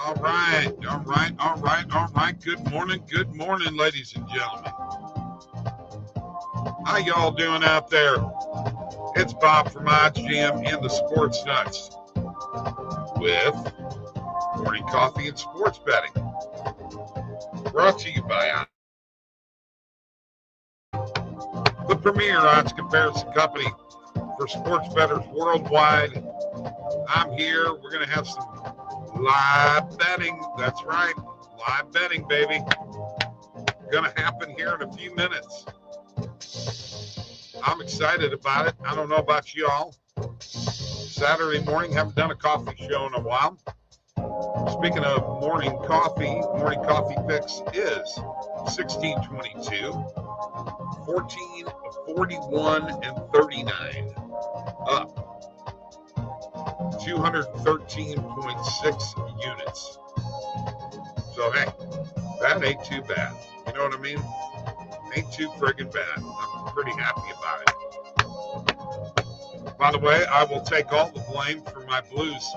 All right. Good morning, ladies and gentlemen. How y'all doing out there? It's Bob from IGM and the Sports Nuts with Morning Coffee and Sports Betting. Brought to you by the premier odds comparison company for sports bettors worldwide. I'm here. We're going to have some live betting. That's right. Live betting, baby. Going to happen here in a few minutes. I'm excited about it. I don't know about y'all. Saturday morning, haven't done a coffee show in a while. Speaking of morning coffee picks is 1622, 14, 41, and 39. Up 213.6 units. So, hey, that ain't too bad. You know what I mean? Ain't too friggin' bad. I'm pretty happy about it. By the way, I will take all the blame for my Blues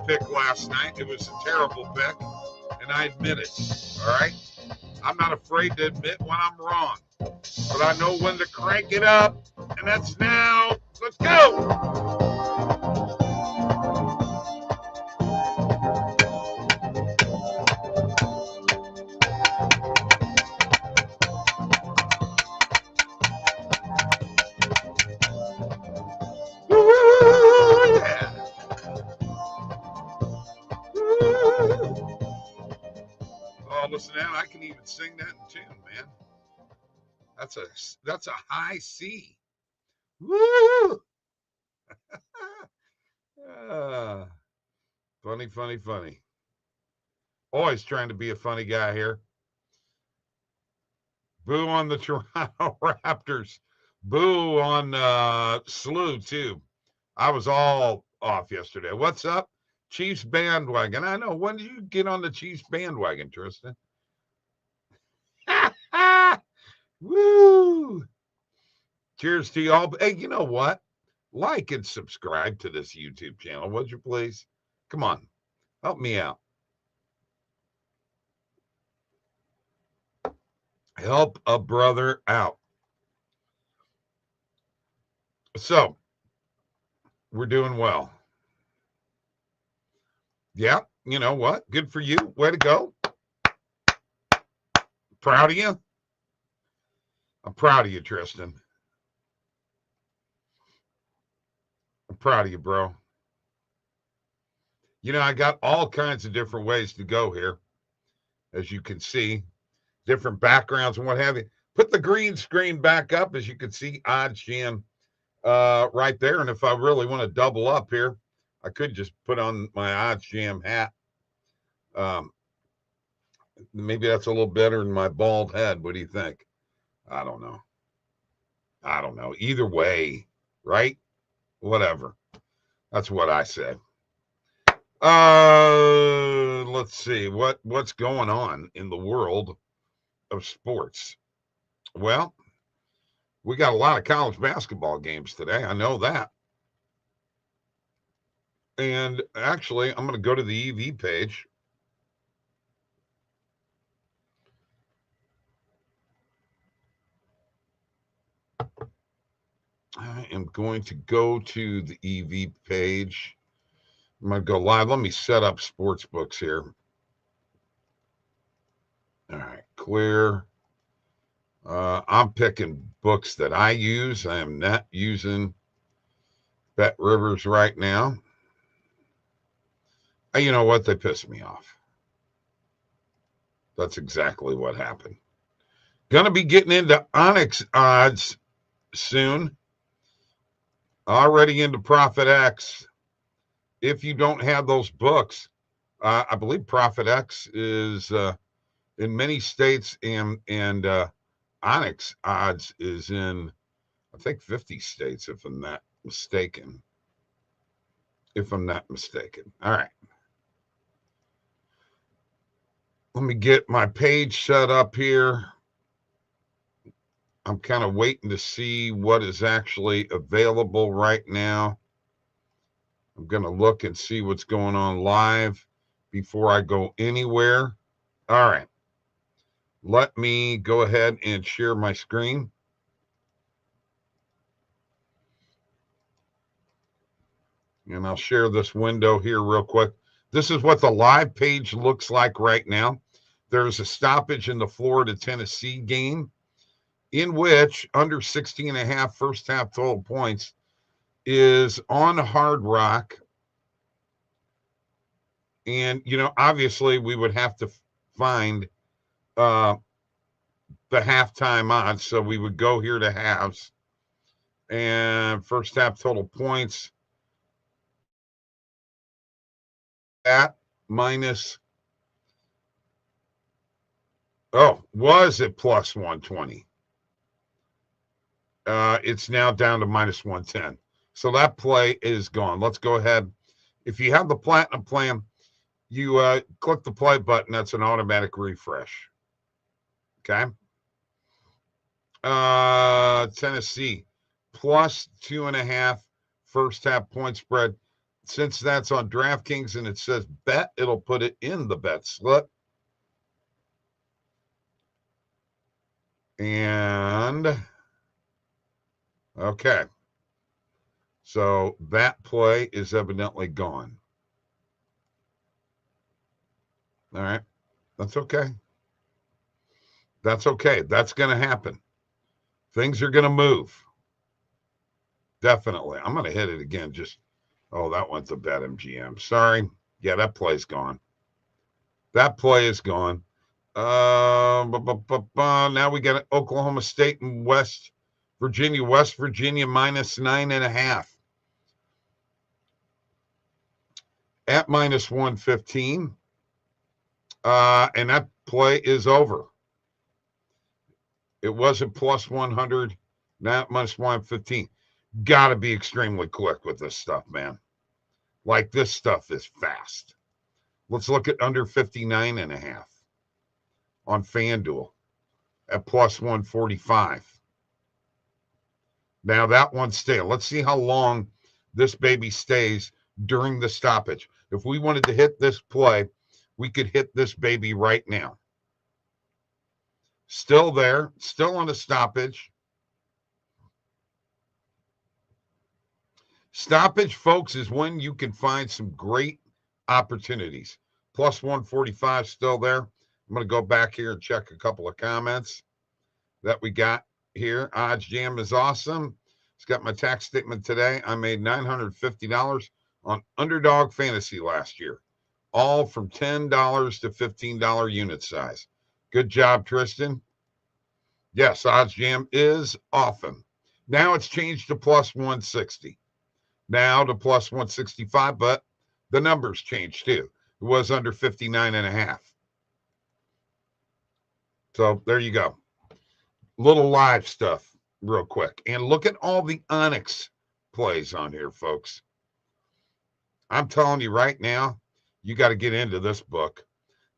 pick last night. It was a terrible pick, and I admit it. All right? I'm not afraid to admit when I'm wrong, but I know when to crank it up, and that's now. Let's go! Oh, listen, man, I can even sing that in tune, man. That's a high C. Woo! Funny. Always trying to be a funny guy here. Boo on the Toronto Raptors. Boo on Slew, too. I was all off yesterday. What's up? Chiefs bandwagon. I know. When did you get on the Chiefs bandwagon, Tristan? Woo! Cheers to y'all. Hey, you know what? Like and subscribe to this YouTube channel, would you please? Come on. Help me out. Help a brother out. So, we're doing well. Yeah, you know what? Good for you. Way to go. Proud of you. I'm proud of you, Tristan. I'm proud of you, bro. You know, I got all kinds of different ways to go here, as you can see, different backgrounds and what have you. Put the green screen back up, as you can see, Odds Jam right there. And if I really want to double up here, I could just put on my Odds Jam hat. Maybe that's a little better than my bald head. What do you think? I don't know. Either way, right? Whatever. That's what I say. Let's see what's going on in the world of sports. Well, we got a lot of college basketball games today. I know that. And actually, I'm going to go to the EV page. I am going to go to the EV page. I'm going to go live. Let me set up Sportsbooks here. All right, clear. I'm picking books that I use. I am not using Bet Rivers right now. You know what? They pissed me off. That's exactly what happened. Going to be getting into Onyx odds soon. Already into Profit X. If you don't have those books, I believe Profit X is in many states, and Onyx odds is in, I think, 50 states, if I'm not mistaken. All right. Let me get my page set up here. I'm kind of waiting to see what is actually available right now. I'm going to look and see what's going on live before I go anywhere. All right. Let me go ahead and share my screen. And I'll share this window here real quick. This is what the live page looks like right now. There's a stoppage in the Florida-Tennessee game in which under 16.5 first half total points is on Hard Rock. And, obviously we would have to find the halftime odds. So we would go here to halves. And first half total points at minus, was it plus 120? It's now down to minus 110. So that play is gone. Let's go ahead. If you have the platinum plan, you click the play button. That's an automatic refresh. Okay. Tennessee plus 2.5 first half point spread. Since that's on DraftKings and it says bet, it'll put it in the bet slip. And okay. So that play is evidently gone. All right. That's okay. That's okay. That's going to happen. Things are going to move. Definitely. I'm going to hit it again. That went to BetMGM. Sorry. Yeah, that play's gone. That play is gone. Now we got Oklahoma State and West Virginia. West Virginia minus 9.5. At minus 115. And that play is over. It wasn't plus 100, now minus 115. Got to be extremely quick with this stuff, man. Like, this stuff is fast. Let's look at under 59.5 on FanDuel at plus 145. Now that one's stale. Let's see how long this baby stays during the stoppage. If we wanted to hit this play, we could hit this baby right now. Still there, still on a stoppage. Stoppage, folks, is when you can find some great opportunities. Plus 145 still there. I'm going to go back here and check a couple of comments that we got here. Odds Jam is awesome. It's got my tax statement today. I made $950 on Underdog Fantasy last year, all from $10 to $15 unit size. Good job, Tristan. Yes, Odds Jam is awesome. Now it's changed to plus 160. Now to plus 165, but the numbers changed too. It was under 59.5. So there you go. Little live stuff real quick. And look at all the Onyx plays on here, folks. I'm telling you right now, you got to get into this book.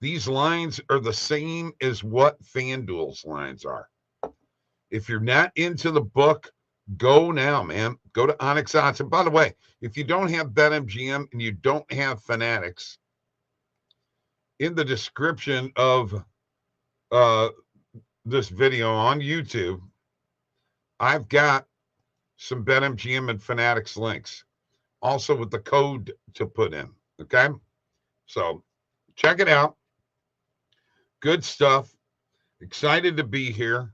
These lines are the same as what FanDuel's lines are. If you're not into the book, go now, man. Go to Onyx Odds. And by the way, if you don't have BetMGM and you don't have Fanatics, in the description of this video on YouTube, I've got some BetMGM and Fanatics links, also with the code to put in. Okay, so check it out. Good stuff. Excited to be here.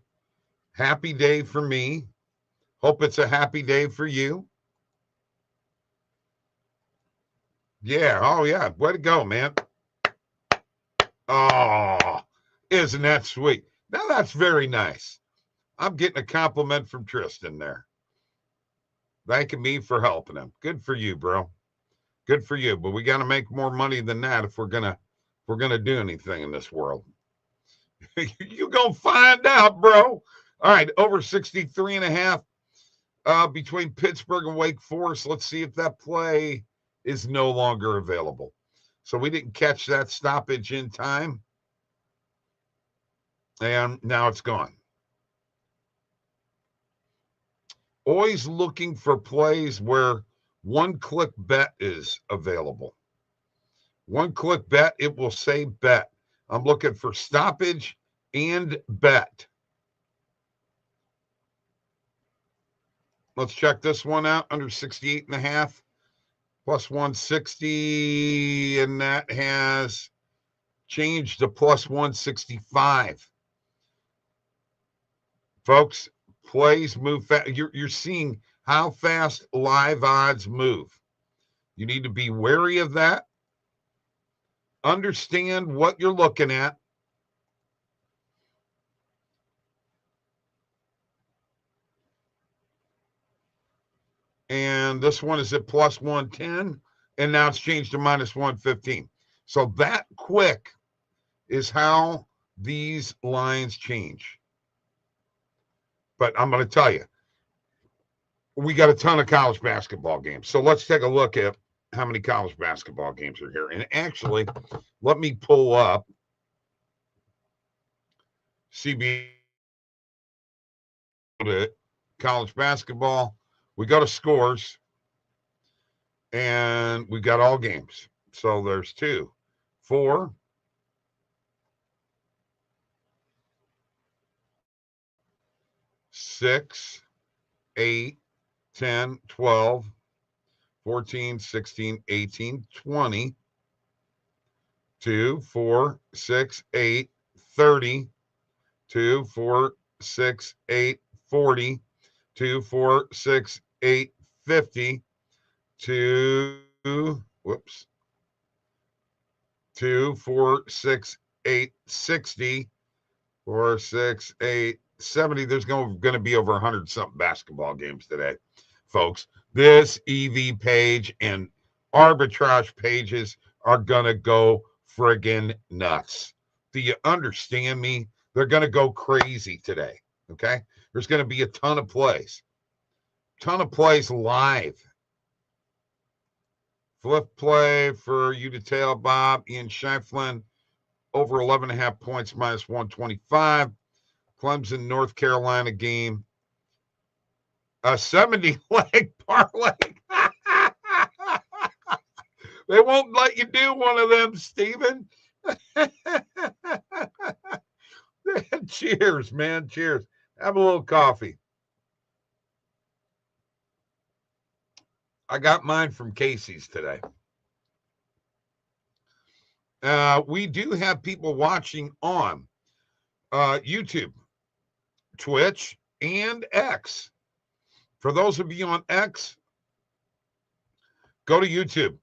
Happy day for me. Hope it's a happy day for you. Yeah. Oh, yeah. Way to go, man. Oh, isn't that sweet? Now that's very nice. I'm getting a compliment from Tristan there. Thanking me for helping him. Good for you, bro. Good for you. But we got to make more money than that if we're gonna do anything in this world. You're gonna find out, bro. All right, over 63.5 between Pittsburgh and Wake Forest. Let's see if that play is no longer available. So we didn't catch that stoppage in time. And now it's gone. Always looking for plays where one-click bet is available. One-click bet, it will say bet. I'm looking for stoppage and bet. Let's check this one out. Under 68.5, plus 160, and that has changed to plus 165. Folks, plays move fast. You're seeing how fast live odds move. You need to be wary of that. Understand what you're looking at. And this one is at plus 110, and now it's changed to minus 115. So that quick is how these lines change. But I'm going to tell you, we got a ton of college basketball games. So let's take a look at how many college basketball games are here. And actually, let me pull up CBS to college basketball. We go to scores, and we got all games. So there's 2, 4, 6, 8, 10, 12, 14, 16, 18, 20, 2, 4, 6, 8, 30, 2, 4, 6, 8, 40, 2, 4, 6, 8, 50, 2, 2, 4, 6, 8, 60, 4, 6, 8, 70. There's going to be over 100 something basketball games today, folks. This EV page and arbitrage pages are going to go friggin' nuts. Do you understand me? They're going to go crazy today, okay? There's going to be a ton of plays live. Flip play for you to tail, Bob. Ian Shiflin, over 11.5 points, minus 125. Clemson, North Carolina game. A 70-leg parlay. They won't let you do one of them, Stephen. Cheers, man. Cheers. Have a little coffee. I got mine from Casey's today. We do have people watching on YouTube, Twitch, and X. For those of you on X, go to YouTube.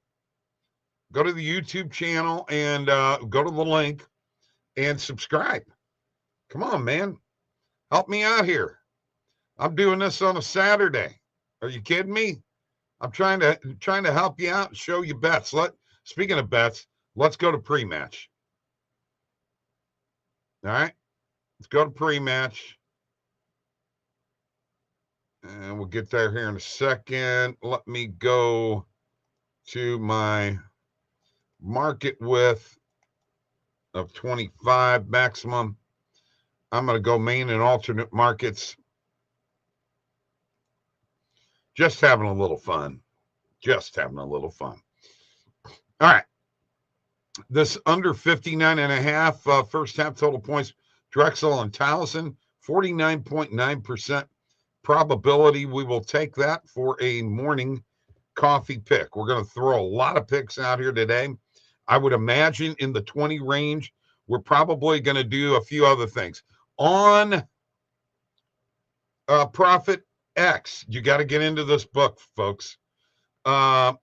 Go to the YouTube channel and go to the link and subscribe. Come on, man. Help me out here. I'm doing this on a Saturday. Are you kidding me? I'm trying to help you out and show you bets. Speaking of bets, let's go to pre-match. All right. Let's go to pre-match. And we'll get there here in a second. Let me go to my market width of 25 maximum. I'm going to go main and alternate markets. Just having a little fun. All right. This under 59.5 first half total points. Drexel and Towson, 49.9% probability. We will take that for a morning coffee pick. We're going to throw a lot of picks out here today. I would imagine in the 20 range, we're probably going to do a few other things. On Profit X, you got to get into this book, folks. Under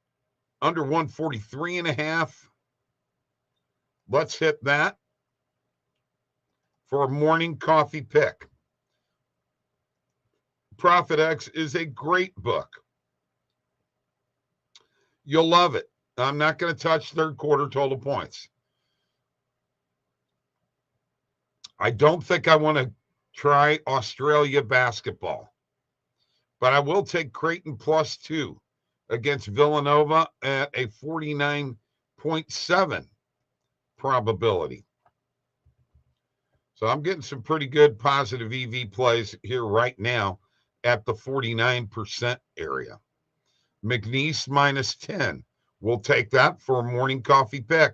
143.5. Let's hit that for a morning coffee pick. Profit X is a great book. You'll love it. I'm not going to touch third quarter total points. I don't think I want to try Australia basketball, but I will take Creighton +2 against Villanova at a 49.7 probability. So I'm getting some pretty good positive EV plays here right now at the 49% area. McNeese -10, We'll take that for a morning coffee pick.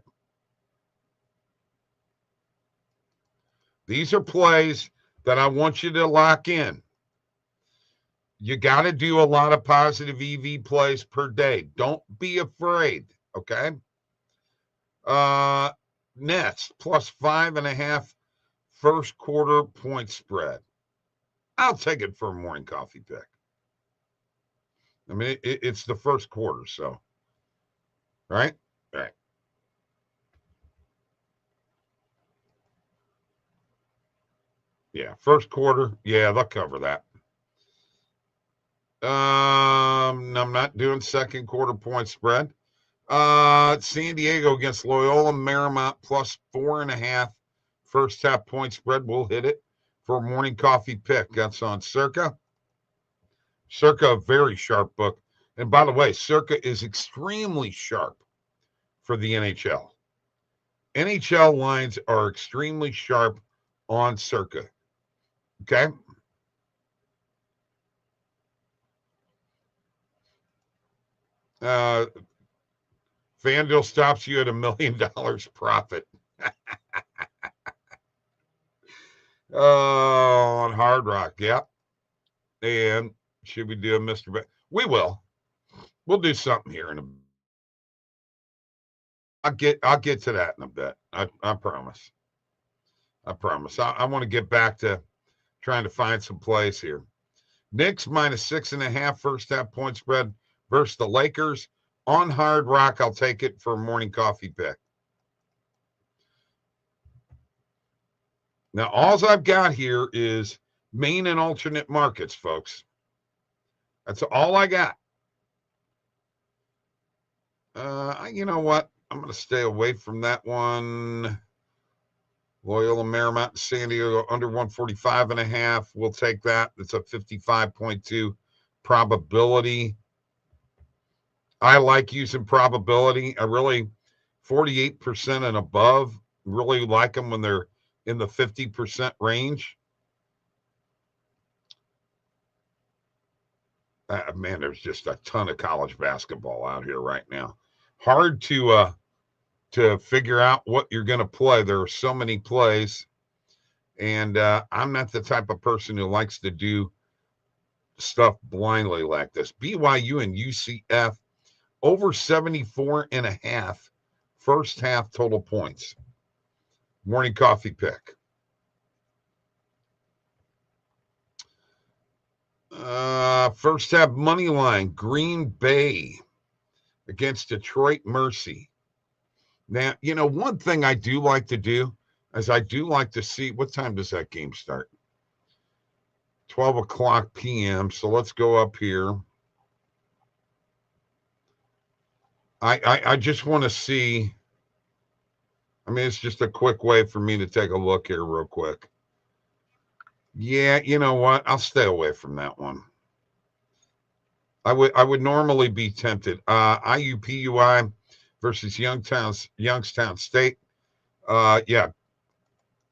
These are plays that I want you to lock in. You got to do a lot of positive EV plays per day. Don't be afraid, okay? Nets plus 5.5 first quarter point spread. I'll take it for a morning coffee pick. I mean, it's the first quarter, so. Right? Right. Yeah, first quarter. Yeah, they'll cover that. I'm not doing second quarter point spread. San Diego against Loyola Marymount plus 4.5 first half point spread. We'll hit it for a morning coffee pick. That's on Circa. Circa, a very sharp book. And by the way, Circa is extremely sharp for the NHL. NHL lines are extremely sharp on Circa. Okay? FanDuel stops you at $1 million profit. On Hard Rock, yep. And should we do a Mr. Bet? We will. We'll do something here in a. I'll get to that in a bit. I promise. I promise. I want to get back to trying to find some plays here. Knicks minus 6.5 first half point spread versus the Lakers on Hard Rock. I'll take it for a morning coffee pick. Now, all I've got here is main and alternate markets, folks. That's all I got. You know what? I'm going to stay away from that one. Loyola Marymount, San Diego under 145.5. We'll take that. It's a 55.2 probability. I like using probability. I really 48% and above. Really like them when they're in the 50% range. Man, there's just a ton of college basketball out here right now. Hard to figure out what you're going to play. There are so many plays, and I'm not the type of person who likes to do stuff blindly like this. BYU and UCF over 74.5 first half total points. Morning coffee pick. First half money line, Green Bay against Detroit Mercy. Now, you know, one thing I do like to do is I do like to see, what time does that game start? 12 o'clock p.m. So let's go up here. I just want to see. I mean, it's just a quick way for me to take a look here real quick. Yeah, you know what? I'll stay away from that one. I would normally be tempted. IUPUI versus Youngstown State. Yeah.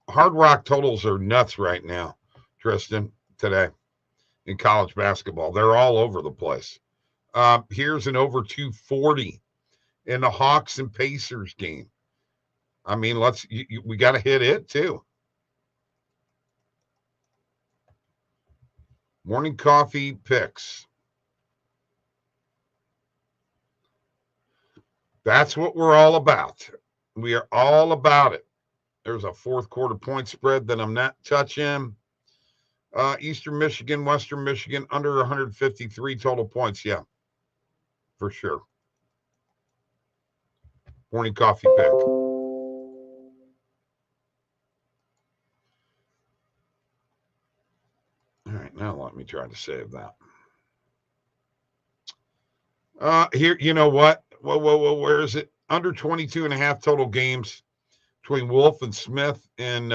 Hard Rock totals are nuts right now, Tristan, today in college basketball. They're all over the place. Here's an over 240 in the Hawks and Pacers game. I mean, we got to hit it too. Morning coffee picks. That's what we're all about. We are all about it. There's a fourth quarter point spread that I'm not touching. Eastern Michigan, Western Michigan, under 153 total points. Yeah, for sure. Morning coffee pick. All right, now let me try to save that. Here, you know what? Whoa, where is it? Under 22.5 total games between Wolf and Smith in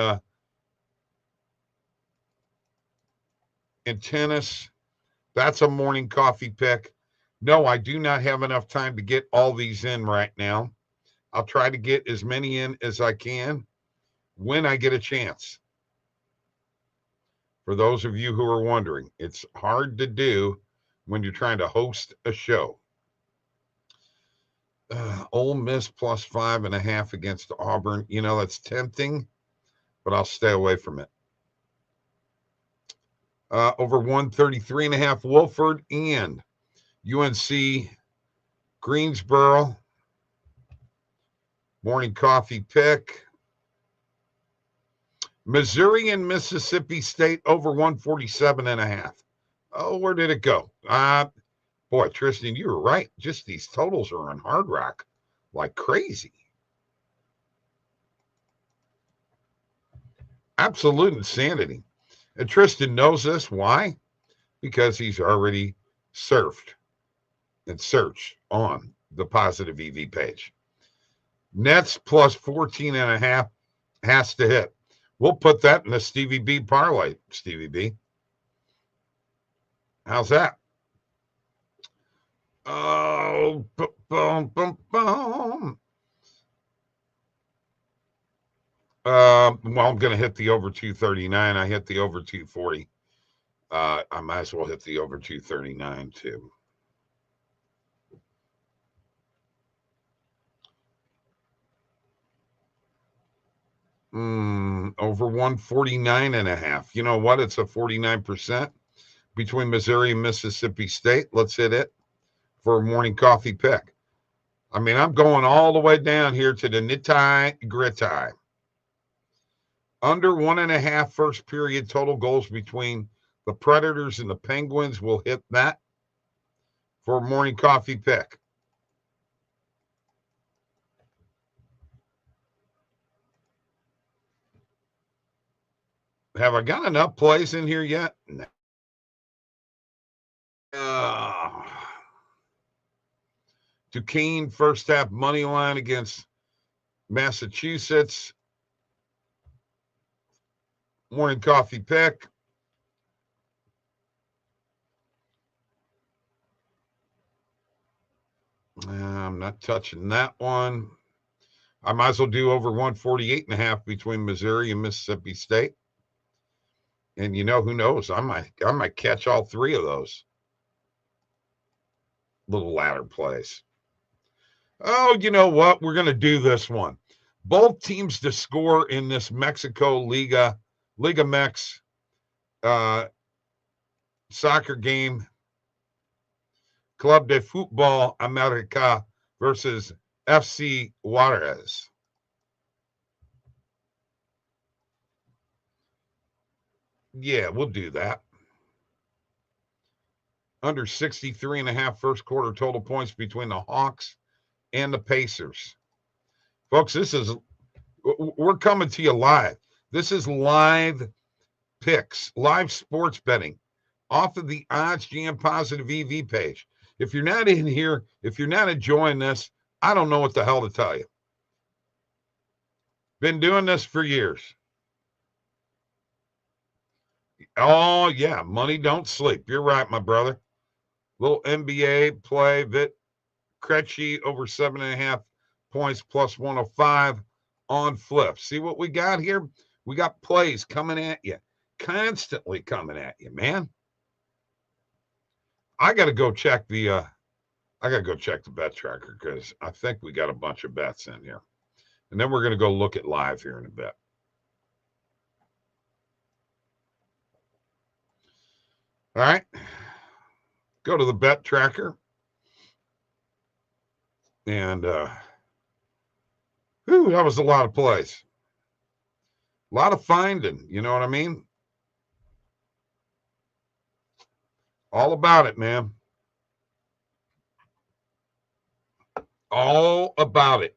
tennis. That's a morning coffee pick. No, I do not have enough time to get all these in right now. I'll try to get as many in as I can when I get a chance. For those of you who are wondering, it's hard to do when you're trying to host a show. Ole Miss plus 5.5 against Auburn. You know, that's tempting, but I'll stay away from it. Over 133.5, Wolford and UNC Greensboro. Morning coffee pick. Missouri and Mississippi State over 147.5. Oh, where did it go? Boy, Tristan, you were right. Just these totals are on Hard Rock like crazy. Absolute insanity. And Tristan knows this. Why? Because he's already surfed and searched on the positive EV page. Nets plus 14.5 has to hit. We'll put that in the Stevie B parlay, Stevie B. How's that? Oh, boom, boom, boom. Well, I'm going to hit the over 239. I hit the over 240. I might as well hit the over 239 too. Over 149.5. You know what? It's a 49% between Missouri and Mississippi State. Let's hit it for a morning coffee pick. I mean, I'm going all the way down here to the nitty gritty. Under 1.5 first period total goals between the Predators and the Penguins. Will hit that for a morning coffee pick. Have I got enough plays in here yet? No. Duquesne first half money line against Massachusetts. Morning coffee pick. I'm not touching that one. I might as well do over 148.5 between Missouri and Mississippi State. And you know, who knows? I might catch all three of those little ladder plays. Oh, you know what? We're going to do this one. Both teams to score in this Mexico Liga Mex soccer game. Club de Futbol America versus FC Juarez. Yeah, we'll do that. Under 63.5 first quarter total points between the Hawks and the Pacers. Folks, we're coming to you live. This is live picks, live sports betting off of the Odds Jam Positive EV page. If you're not in here, if you're not enjoying this, I don't know what the hell to tell you. Been doing this for years. Oh, yeah, money don't sleep. You're right, my brother. Little NBA play, Vit Krejci over 7.5 points plus 105 on flip. See what we got here? We got plays coming at you, constantly coming at you, man. I got to go check the bet tracker because I think we got a bunch of bets in here. And then we're going to go look at live here in a bit. All right. Go to the bet tracker. And that was a lot of plays. A lot of finding, you know what I mean? All about it, man. All about it.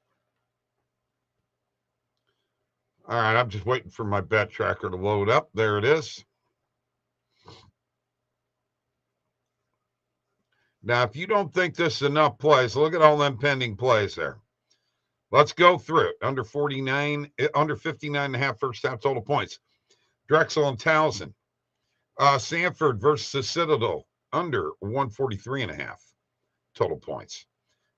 All right, I'm just waiting for my bet tracker to load up. There it is. Now, if you don't think this is enough plays, look at all them pending plays there. Let's go through it. Under 59.5 first half total points. Drexel and Towson. Sanford versus the Citadel. Under 143.5 total points.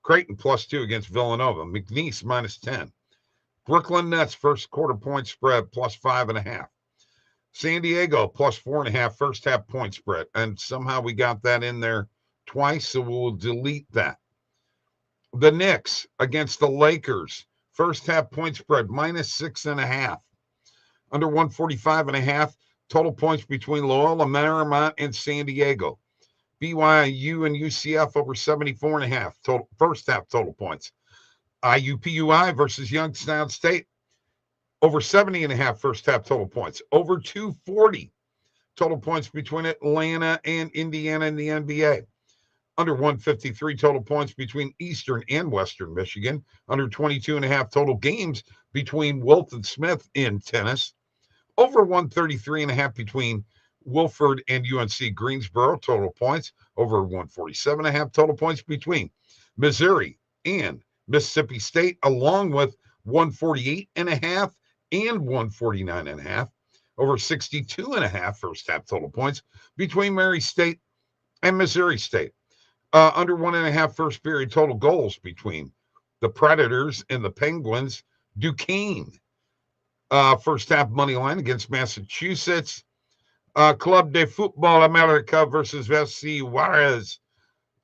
Creighton +2 against Villanova. McNeese -10. Brooklyn Nets first quarter point spread +5.5. San Diego +4.5 first half point spread. And somehow we got that in there twice, so we'll delete that. The Knicks against the Lakers. First half point spread -6.5. Under 145.5. Total points between Loyola Marymount and San Diego. BYU and UCF over 74.5. Total first half total points. IUPUI versus Youngstown State over 70.5 first half total points. Over 240 total points between Atlanta and Indiana in the NBA. Under 153 total points between Eastern and Western Michigan. Under 22.5 total games between Wilton Smith in tennis. Over 133.5 between Wilford and UNC Greensboro total points. Over 147.5 total points between Missouri and Mississippi State, along with 148.5 and 149.5. Over 62.5 first half total points between Mary State and Missouri State. Under 1.5 first period total goals between the Predators and the Penguins. Duquesne, first half money line against Massachusetts. Club de Football America versus FC Juarez.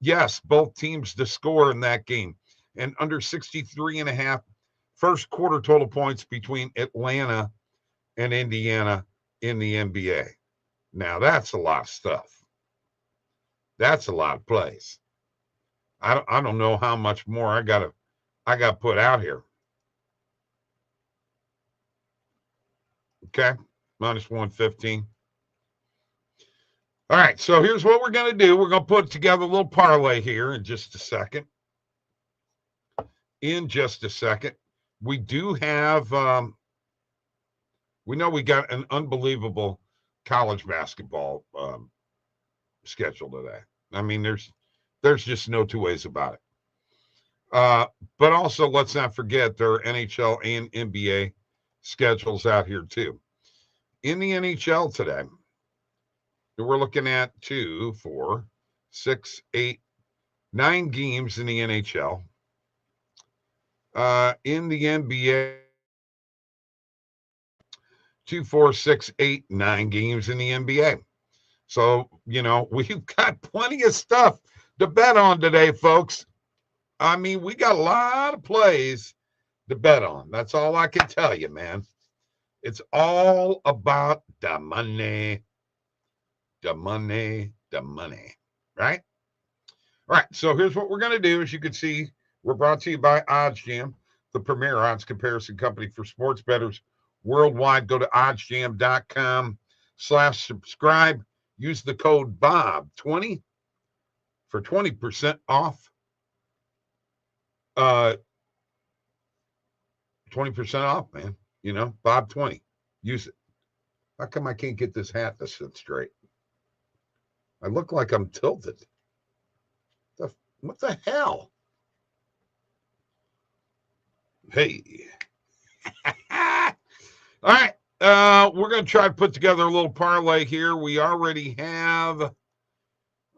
Yes, both teams to score in that game. And under 63.5 first quarter total points between Atlanta and Indiana in the NBA. Now that's a lot of stuff. That's a lot of plays. I don't know how much more I got put out here. Okay, -115. All right, so here's what we're going to do. We're going to put together a little parlay here in just a second. We do have, we know we got an unbelievable college basketball schedule today. I mean, there's just no two ways about it. But also, let's not forget there are NHL and NBA schedules out here too. In the NHL today, we're looking at 2, 4, 6, 8, 9 games in the NHL. In the NBA, 2, 4, 6, 8, 9 games in the NBA. So, we've got plenty of stuff to bet on today, folks. I mean, we got a lot of plays to bet on. That's all I can tell you, man. It's all about the money. The money. Right? All right. So here's what we're going to do. As you can see, we're brought to you by OddsJam, the premier odds comparison company for sports bettors worldwide. Go to oddsjam.com/subscribe. Use the code BOB20 for 20% off. 20% off, man. BOB20. Use it. How come I can't get this hat to sit straight? I look like I'm tilted. What the hell? Hey. All right. We're going to try to put together a little parlay here. We already have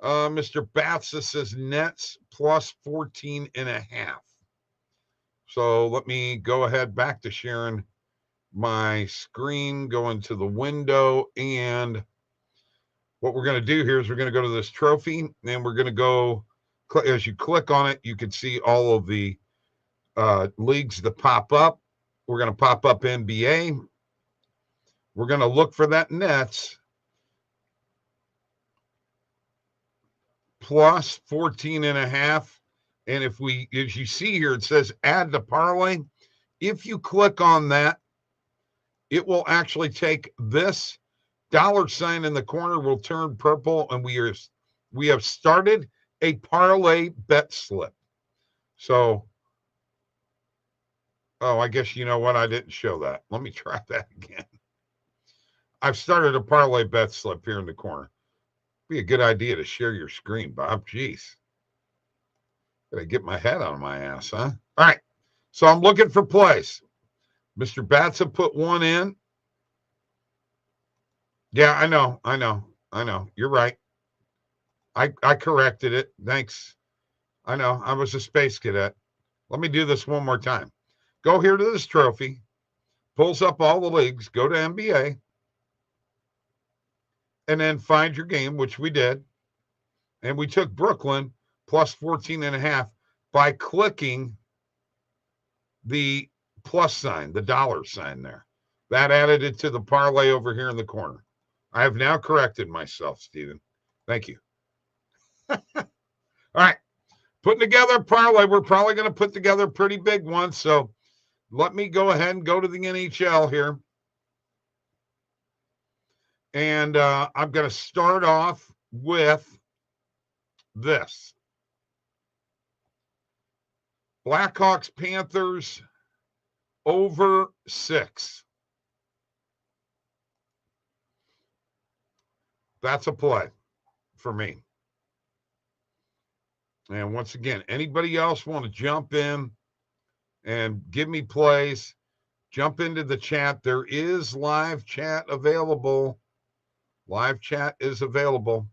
Mr. Batsa says Nets plus 14.5. So let me go ahead back to sharing my screen, go into the window, and what we're going to do here is we're going to go to this trophy, and we're going to go, as you click on it, you can see all of the leagues that pop up. We're going to pop up NBA. We're going to look for that Nets plus 14.5. And if as you see here, it says add to parlay. If you click on that, it will actually take this $sign in the corner will turn purple, and we have started a parlay bet slip. So, I guess you know what? I didn't show that. Let me try that again. I've started a parlay bet slip here in the corner. Be a good idea to share your screen, Bob. Jeez. Gotta get my head out of my ass, huh? All right. So I'm looking for plays. Mr. Batsa put one in. Yeah, I know. You're right. I corrected it. Thanks. I know. I was a space cadet. Let me do this one more time. Go here to this trophy. Pulls up all the leagues. Go to NBA. And then find your game, which we did. And we took Brooklyn plus 14.5. by clicking the plus sign, the dollar sign there. That added it to the parlay over here in the corner. I have now corrected myself, Stephen. Thank you. All right. Putting together a parlay. We're probably going to put together a pretty big one. So let me go ahead and go to the NHL here. And I'm going to start off with this. Blackhawks, Panthers, over 6. That's a play for me. And once again, anybody else want to jump in and give me plays, jump into the chat. There is live chat available. Live chat is available.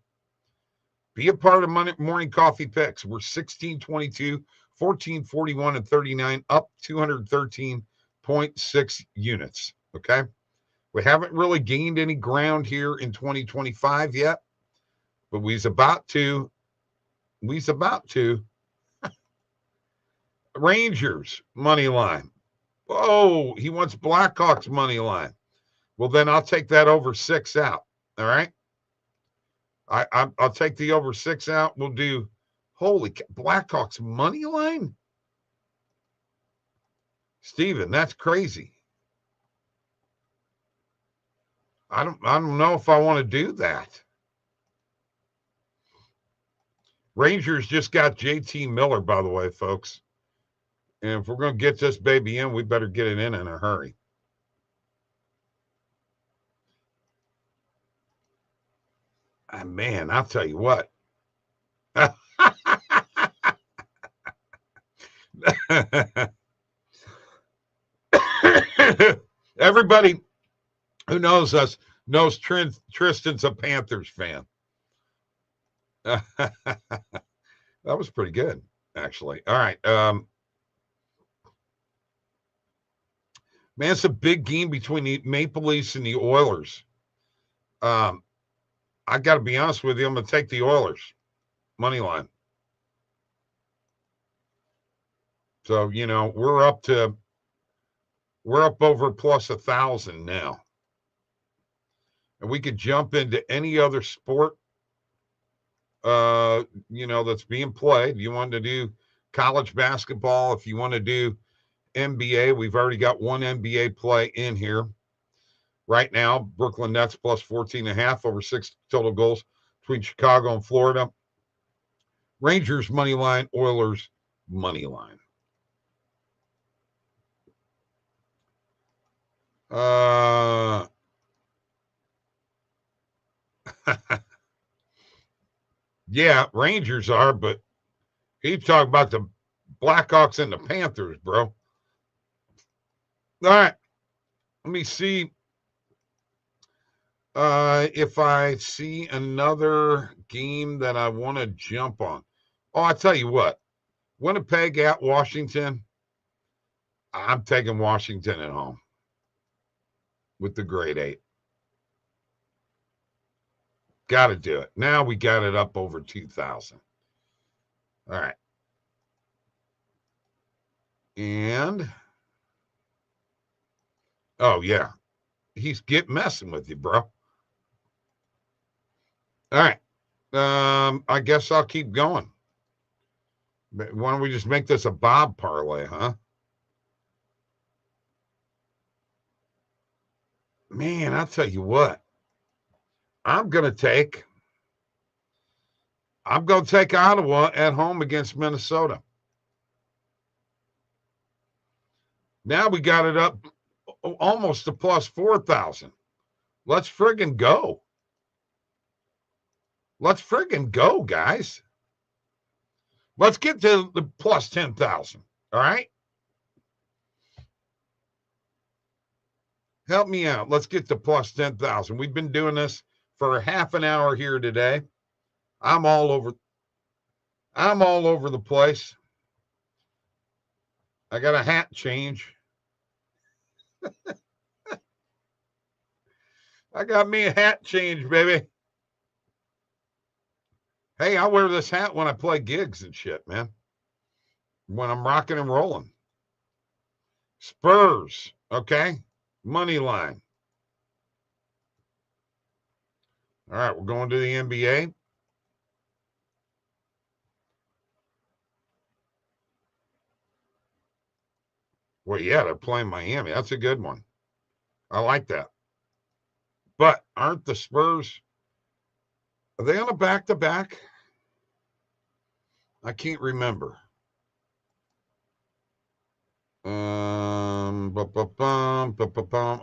Be a part of Morning Coffee Picks. We're 1622, 1441, and 39, up 213.6 units. Okay. We haven't really gained any ground here in 2025 yet, but we's about to. Rangers money line. Oh, he wants Blackhawks money line. Well, then I'll take that over 6 out. All right. I'll take the over 6 out. We'll do Blackhawks money line. Steven, that's crazy. I don't know if I want to do that. Rangers just got JT Miller, by the way, folks. And if we're going to get this baby in, we better get it in a hurry. Man, I'll tell you what. Everybody who knows us knows Tristan's a Panthers fan. That was pretty good, actually. All right. Man, it's a big game between the Maple Leafs and the Oilers. I got to be honest with you. I'm going to take the Oilers money line. So, we're up over plus 1,000 now. And we could jump into any other sport, that's being played. You want to do college basketball. If you want to do NBA, we've already got one NBA play in here. Right now, Brooklyn Nets plus 14.5 over 6 total goals between Chicago and Florida. Rangers money line, Oilers money line. Yeah, Rangers are, but he's talking about the Blackhawks and the Panthers, bro. All right. Let me see if I see another game that I want to jump on. Oh, I tell you what. Winnipeg at Washington. I'm taking Washington at home with the grade 8. Got to do it. Now we got it up over 2,000. All right. And, oh, yeah. He's messing with you, bro. All right. I guess I'll keep going. Why don't we just make this a Bob parlay, huh? Man, I'll tell you what. I'm going to take Ottawa at home against Minnesota. Now we got it up almost to plus 4,000. Let's friggin' go. Let's friggin' go, guys. Let's get to the plus 10,000. All right? Help me out. Let's get to plus 10,000. We've been doing this for half an hour here today. I'm all over the place. I got a hat change. I got me a hat change, baby. Hey, I wear this hat when I play gigs and shit, man. when I'm rocking and rolling. Spurs, okay? Money line. All right, we're going to the NBA. Well, yeah, they're playing Miami. That's a good one. I like that. But aren't the Spurs, are they on a back-to-back? I can't remember. I'll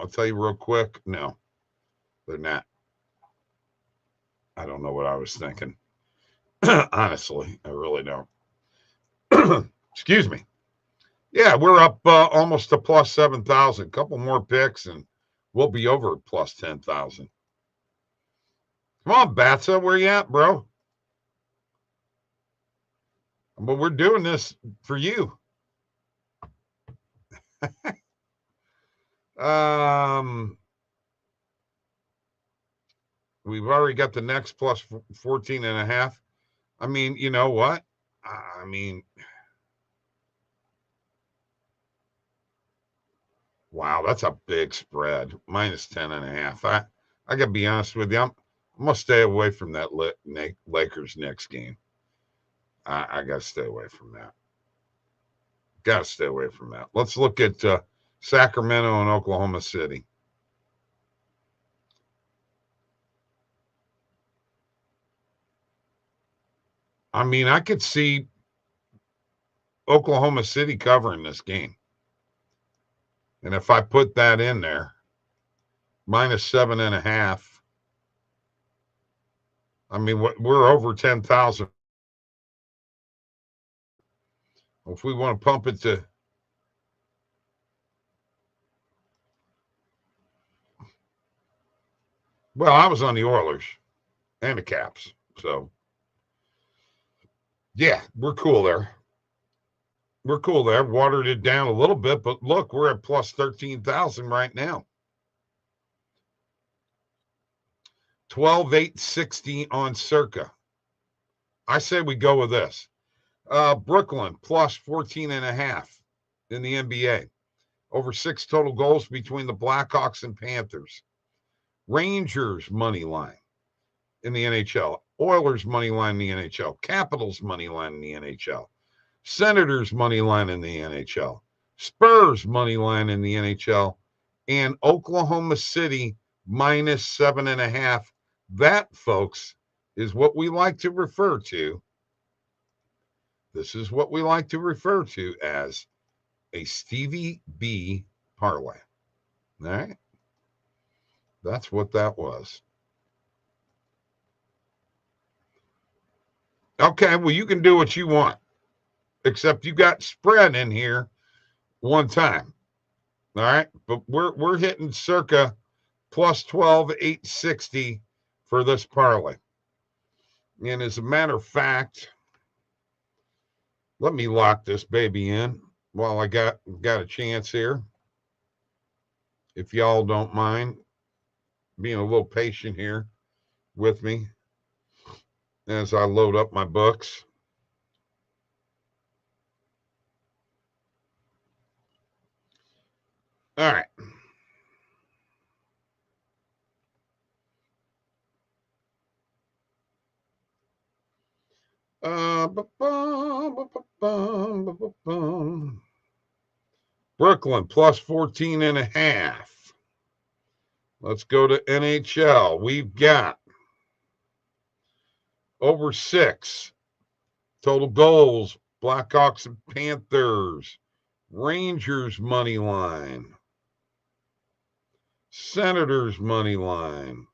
tell you real quick. No, they're not. I don't know what I was thinking. Honestly, I really don't. Excuse me. Yeah, we're up almost to plus 7,000. Couple more picks, and we'll be over plus 10,000. Come on, Batsa, where you at, bro? But we're doing this for you. We've already got the next plus 14 and a half. I mean, you know what? I mean, wow, that's a big spread. Minus 10 and a half. I got to be honest with you. I'm going to stay away from that Lakers next game. I got to stay away from that. Got to stay away from that. Let's look at Sacramento and Oklahoma City. I mean, I could see Oklahoma City covering this game. And if I put that in there, minus 7.5, I mean, we're over 10,000. If we want to pump it to, well, I was on the Oilers and the Caps. So, yeah, we're cool there. We're cool there. Watered it down a little bit, but look, we're at plus 13,000 right now. 12,860 on Circa. I say we go with this. Brooklyn plus 14.5 in the NBA. Over 6 total goals between the Blackhawks and Panthers. Rangers money line in the NHL. Oilers money line in the NHL. Capitals money line in the NHL. Senators money line in the NHL. Spurs money line in the NHL. And Oklahoma City minus 7.5. That, folks, is what we like to refer to. This is what we like to refer to as a Stevie B parlay. All right? That's what that was. Okay, well, you can do what you want, except you got spread in here one time. All right, but we're hitting circa plus 12,860 for this parlay. And as a matter of fact, let me lock this baby in while I got a chance here. If y'all don't mind being a little patient here with me as I load up my books. All right. Brooklyn plus 14.5. Let's go to NHL. We've got over 6 total goals. Blackhawks and Panthers. Rangers money line. Senators money line.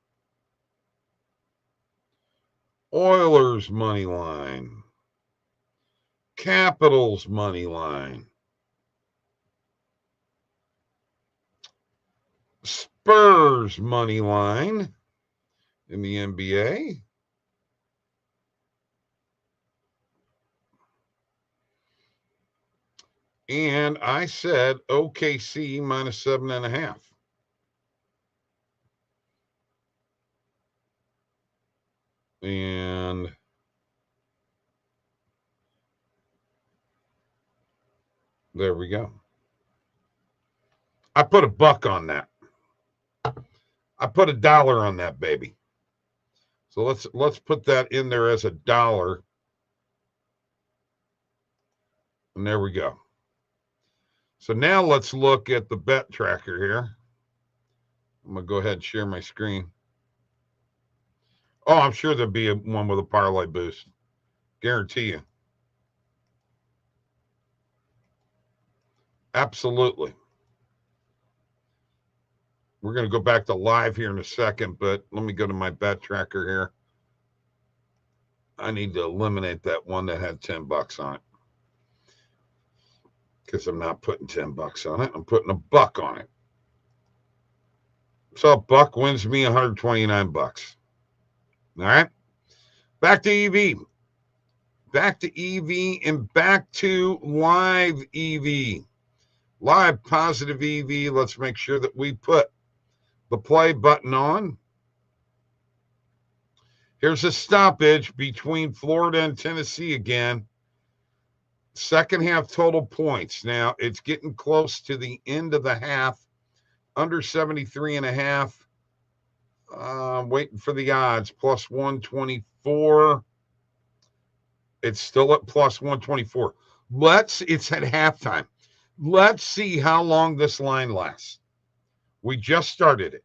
Oilers money line. Capitals money line. Spurs money line in the NBA. And I said OKC minus 7.5. And There we go. I put $1 on that. I put $1 on that baby. So let's put that in there as $1. And there we go. So now let's look at the bet tracker here. I'm going to go ahead and share my screen. Oh, I'm sure there'll be one with a parlay boost. Guarantee you. Absolutely. We're going to go back to live here in a second, but let me go to my bet tracker here. I need to eliminate that one that had $10 on it. Because I'm not putting $10 on it. I'm putting $1 on it. So $1 wins me $129. All right. Back to EV. Back to EV and back to live EV. Live positive EV. Let's make sure that we put the play button on. Here's a stoppage between Florida and Tennessee again. Second half total points. Now, it's getting close to the end of the half. Under 73.5. Waiting for the odds. Plus 124. It's still at plus 124. It's at halftime. Let's see how long this line lasts. We just started it.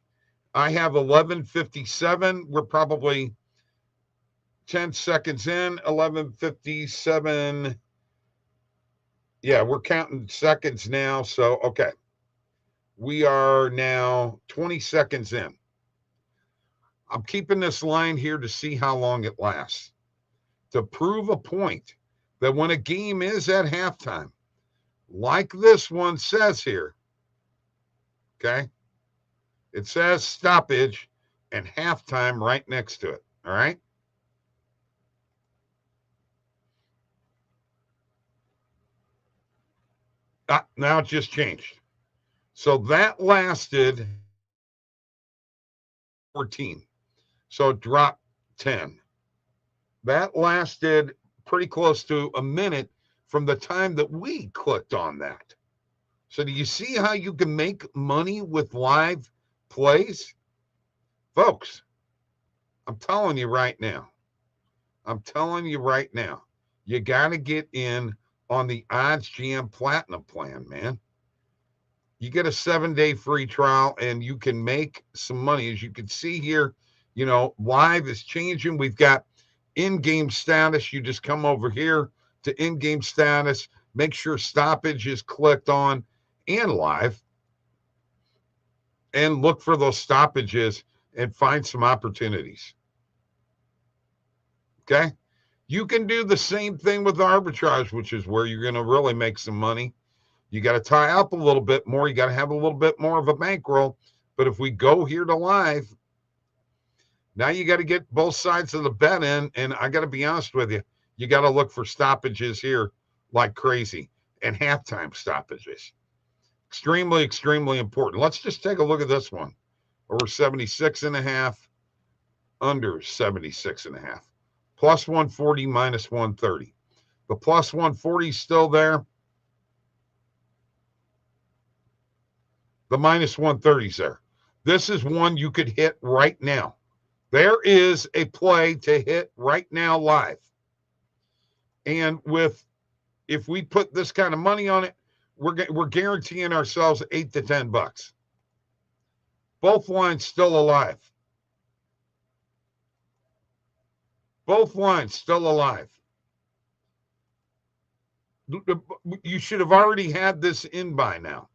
I have 11:57. We're probably 10 seconds in. 11:57. Yeah, we're counting seconds now. So, okay. We are now 20 seconds in. I'm keeping this line here to see how long it lasts. To prove a point that when a game is at halftime, like this one says here, okay, it says stoppage and halftime right next to it, all right? Now it just changed. So that lasted 14. So it dropped 10. That lasted pretty close to a minute from the time that we clicked on that. So do you see how you can make money with live plays? Folks, I'm telling you right now. You got to get in on the Odds Jam Platinum plan, man. You get a 7-day free trial and you can make some money. As you can see here, live is changing. We've got in-game status. You just come over here to in-game status, make sure stoppage is clicked on and live, and look for those stoppages and find some opportunities. Okay? You can do the same thing with arbitrage, which is where you're going to really make some money. You got to tie up a little bit more. You got to have a little bit more of a bankroll. But if we go here to live, now you got to get both sides of the bet in. And I got to be honest with you, you got to look for stoppages here like crazy and halftime stoppages. Extremely, extremely important. Let's just take a look at this one. Over 76.5, under 76.5. Plus 140, minus 130. The plus 140 is still there. The minus 130 is there. This is one you could hit right now. There is a play to hit right now live. And if we put this kind of money on it, we're guaranteeing ourselves $8 to $10. Both lines still alive. Both lines still alive. You should have already had this in by now.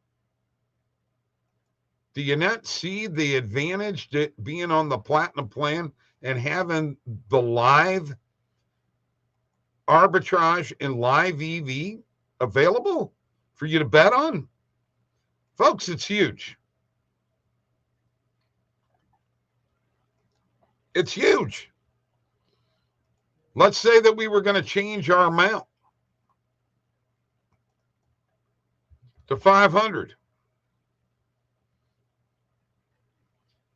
Do you not see the advantage to being on the Platinum plan and having the live arbitrage and live EV available for you to bet on? Folks, it's huge. It's huge. Let's say that we were going to change our amount to 500.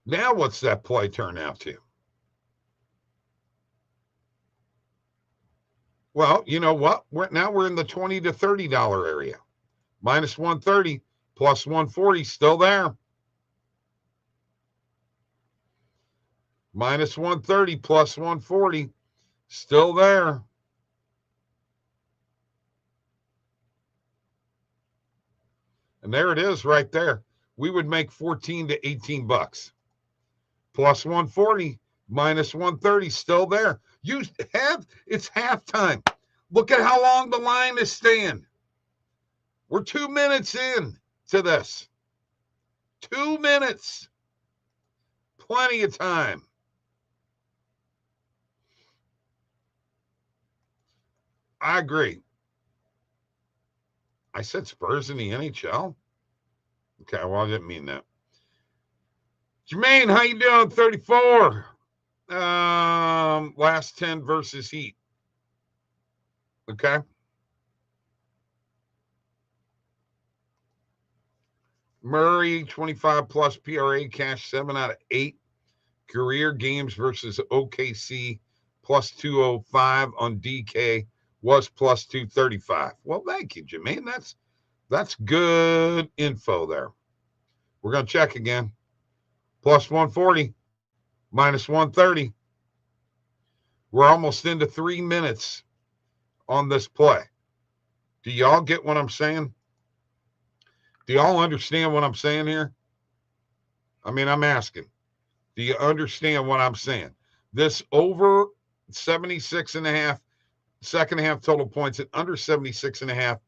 Now what's that play turn out to? Well, you know what? We're in the $20 to $30 area. minus 130, plus 140, still there. Minus 130, plus 140, still there. And there it is right there. We would make 14 to 18 bucks. Plus 140, minus 130, still there. It's halftime. Look at how long the line is staying. We're 2 minutes in to this. 2 minutes. Plenty of time. I agree. I said Spurs in the NHL? Okay, well, I didn't mean that. Jermaine, how you doing? 34. Last 10 versus Heat. Okay. Murray, 25 plus PRA, cash 7 out of 8. Career games versus OKC, plus 205 on DK, was plus 235. Well, thank you, Jermaine. That's good info there. We're going to check again. Plus 140, minus 130. We're almost into 3 minutes on this play. Do y'all get what I'm saying? Do y'all understand what I'm saying here? I mean, I'm asking. Do you understand what I'm saying? This over 76 and a half second half total points and under 76 and a half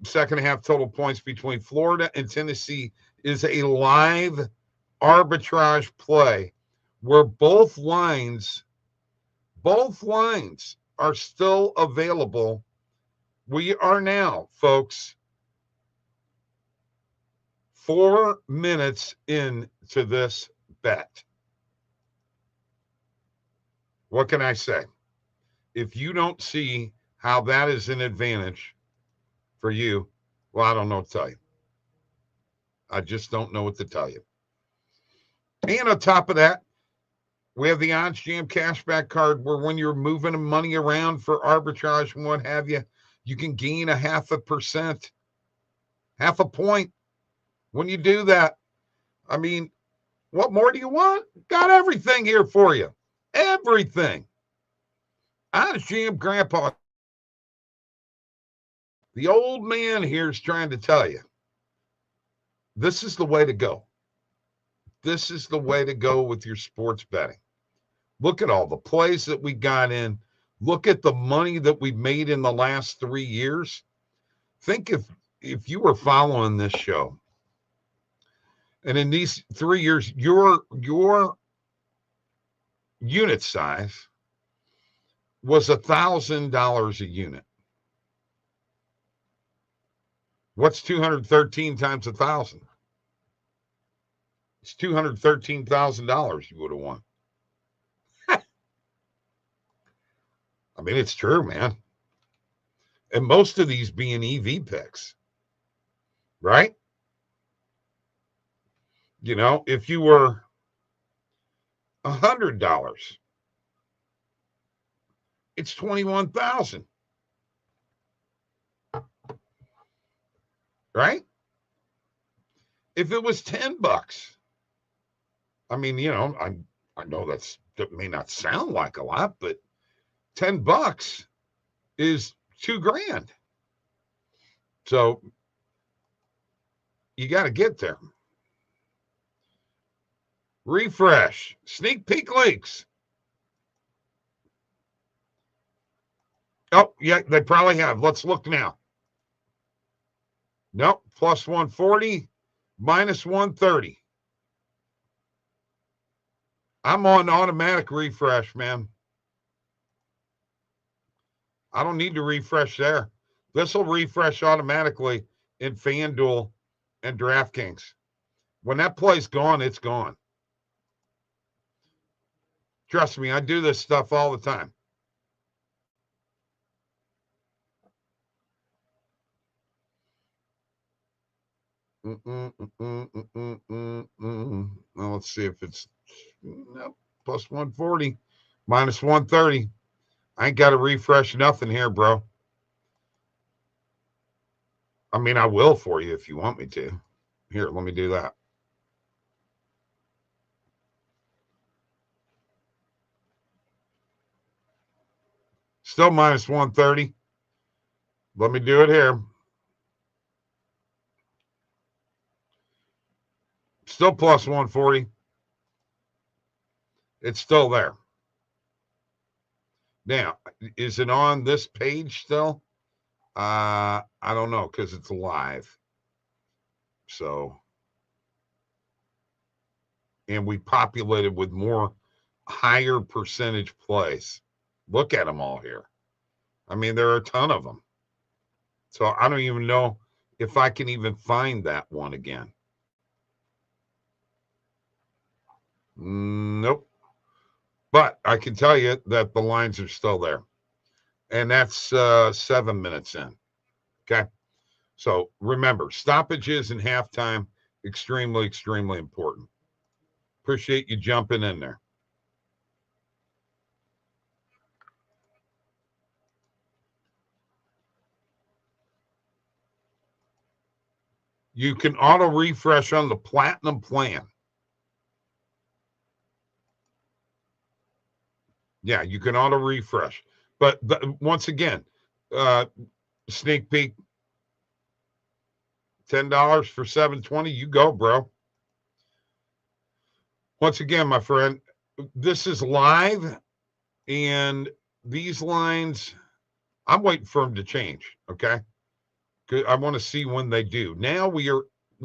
second half total points between Florida and Tennessee is a live arbitrage play where both lines are still available. We are now, folks, 4 minutes into this bet. What can I say? If you don't see how that is an advantage for you, well, I don't know what to tell you. I just don't know what to tell you. And on top of that, we have the Odds Jam cashback card where when you're moving money around for arbitrage and what have you, you can gain 0.5%, 0.5 point when you do that. I mean, what more do you want? Got everything here for you. Everything. Odds Jam Grandpa. The old man here is trying to tell you, this is the way to go. This is the way to go with your sports betting. Look at all the plays that we got in. Look at the money that we made in the last 3 years. Think if you were following this show, and in these 3 years, your unit size was $1,000 a unit. What's 213 times 1,000? It's $213,000 you would have won. I mean, it's true, man. And most of these being EV picks, right? You know, if you were $100, it's $21,000, right? If it was $10, I mean, you know, I know that may not sound like a lot, but $10 is $2,000. So you got to get there. Refresh. Sneak peek leaks. Oh, yeah, they probably have. Let's look now. Nope. Plus 140, minus 130. I'm on automatic refresh, man. I don't need to refresh there. This will refresh automatically in FanDuel and DraftKings. When that play's gone, it's gone. Trust me, I do this stuff all the time. Well, let's see if it's plus 140, minus 130. I ain't got to refresh nothing here, bro. I mean, I will for you if you want me to. Here, let me do that. Still minus 130. Let me do it here. Still plus 140. It's still there. Now, is it on this page still? I don't know because it's live. So, and we populated with more higher percentage plays. Look at them all here. I mean, there are a ton of them. So I don't even know if I can even find that one again. Nope. But I can tell you that the lines are still there. And that's 7 minutes in. Okay. So remember, stoppages and halftime, extremely, extremely important. Appreciate you jumping in there. You can auto refresh on the platinum plan. Yeah, you can auto refresh. But once again, sneak peek, $10 for 720. You go, bro. Once again, my friend, this is live, and these lines, I'm waiting for them to change. Okay, I want to see when they do. Now we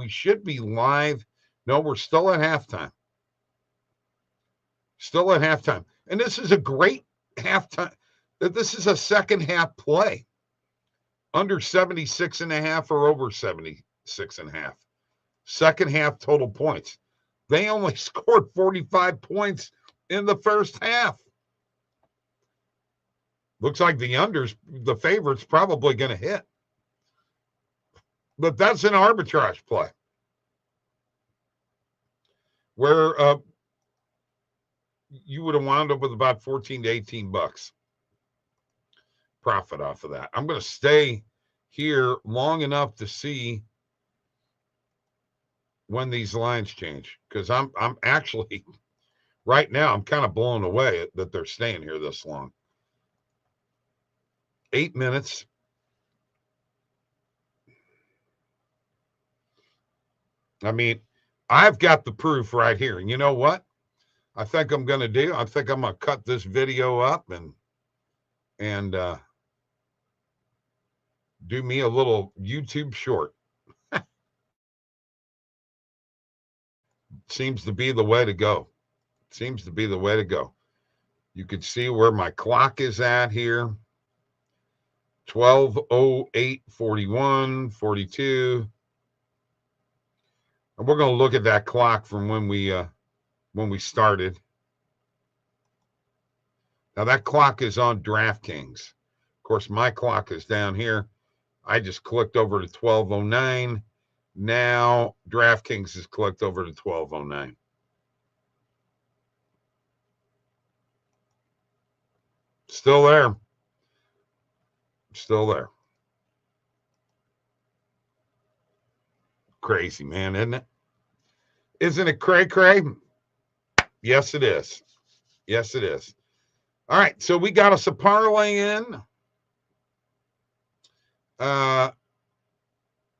should be live. No, we're still at halftime. Still at halftime. And this is a great halftime. This is a second half play. Under 76.5 or over 76.5. Second half total points. They only scored 45 points in the first half. Looks like the favorite's probably going to hit. But that's an arbitrage play. Where you would have wound up with about 14 to 18 bucks profit off of that. I'm going to stay here long enough to see when these lines change, because I'm actually right now I'm kind of blown away that they're staying here this long. 8 minutes. I mean, I've got the proof right here. And you know what? I think I'm going to do. I think I'm going to cut this video up and do me a little YouTube short. Seems to be the way to go. Seems to be the way to go. You can see where my clock is at here. 12:08, 41, 42. And we're going to look at that clock from when we started. Now that clock is on DraftKings. Of course, my clock is down here. I just clicked over to 12:09. Now DraftKings has clicked over to 12:09. Still there. Still there. Crazy, man, isn't it? Isn't it cray-cray? Yes, it is. Yes, it is. All right, so we got us a parlay in.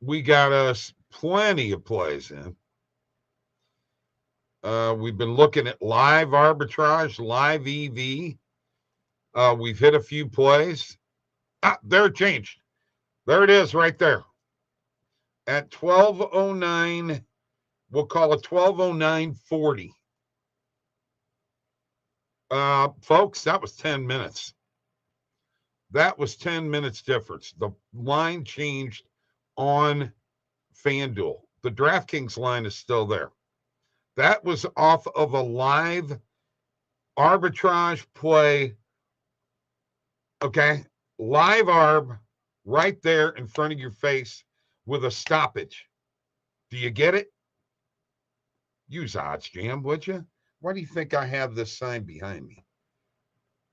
We got us plenty of plays in. We've been looking at live arbitrage, live EV. We've hit a few plays. There it changed. There it is right there. At 12:09, we'll call it 12:09:40. Folks, that was 10 minutes. That was 10 minutes difference. The line changed on FanDuel. The DraftKings line is still there. That was off of a live arbitrage play. Okay. Live arb right there in front of your face with a stoppage. Do you get it? Use Odds Jam, would you? Why do you think I have this sign behind me?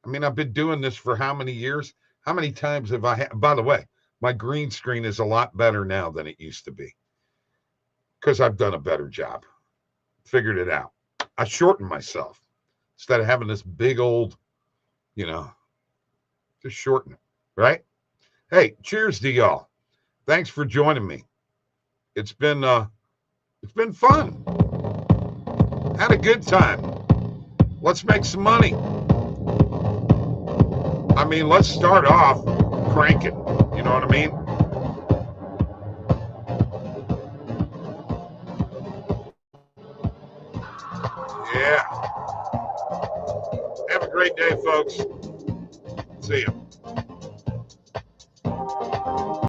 I mean, I've been doing this for how many years? How many times have I had? By the way, My green screen is a lot better now than it used to be because I've done a better job. Figured it out. I shortened myself instead of having this big old, just shorten it, right? Hey, cheers to y'all. Thanks for joining me. It's been fun. Had a good time. Let's make some money. I mean, let's start off cranking. You know what I mean? Yeah. Have a great day, folks. See you.